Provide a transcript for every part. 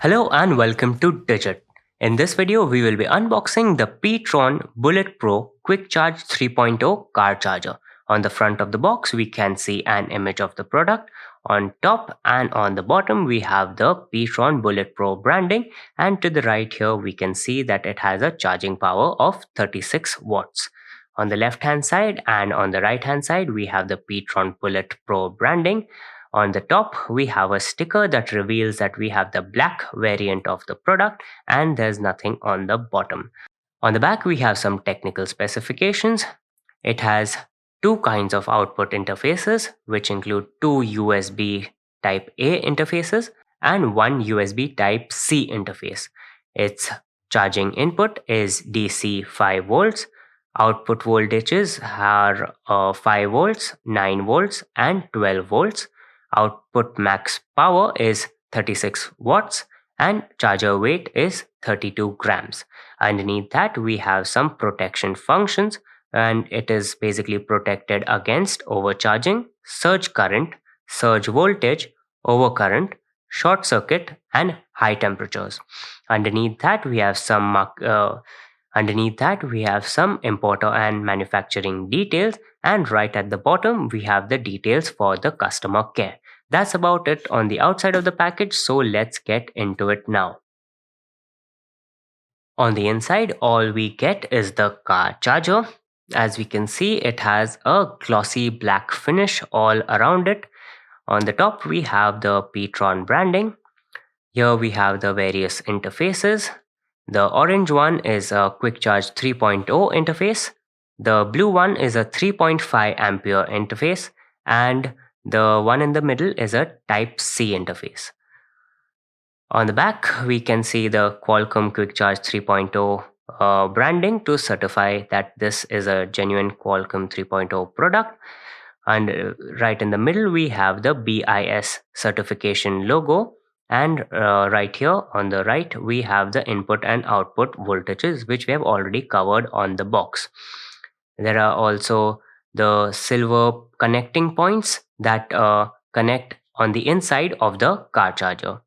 Hello and welcome to Digit. In this video, we will be unboxing the pTron Bullet Pro Quick Charge 3.0 car charger. On the front of the box, we can see an image of the product. On top and on the bottom, we have the pTron Bullet Pro branding, and to the right here, we can see that it has a charging power of 36 watts. On the left hand side and on the right hand side, we have the pTron Bullet Pro branding. On the top, we have a sticker that reveals that we have the black variant of the product, and there's nothing on the bottom. On the back, we have some technical specifications. It has two kinds of output interfaces, which include two USB Type A interfaces and one USB Type C interface. Its charging input is DC 5 volts. Output voltages are 5 volts, 9 volts, and 12 volts. Output max power is 36 watts and charger weight is 32 grams. Underneath that, we have some protection functions, and it is basically protected against overcharging, surge current, surge voltage, overcurrent, short circuit, and high temperatures. Underneath that, we have some importer and manufacturing details, and right at the bottom we have the details for the customer care. That's about it on the outside of the package, so let's get into it now. On the inside, all we get is the car charger. As we can see, it has a glossy black finish all around it. On the top, we have the pTron branding. Here we have the various interfaces. The orange one is a Quick Charge 3.0 interface. The blue one is a 3.5 ampere interface, and the one in the middle is a Type C interface. On the back, we can see the Qualcomm Quick Charge 3.0 branding to certify that this is a genuine Qualcomm 3.0 product. And right in the middle, we have the BIS certification logo. And right here on the right, we have the input and output voltages, which we have already covered on the box. There are also the silver connecting points that connect on the inside of the car charger.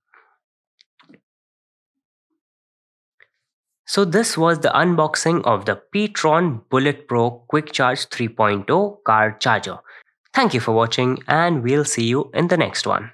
So this was the unboxing of the pTron Bullet Pro Quick Charge 3.0 car charger. Thank you for watching, and we'll see you in the next one.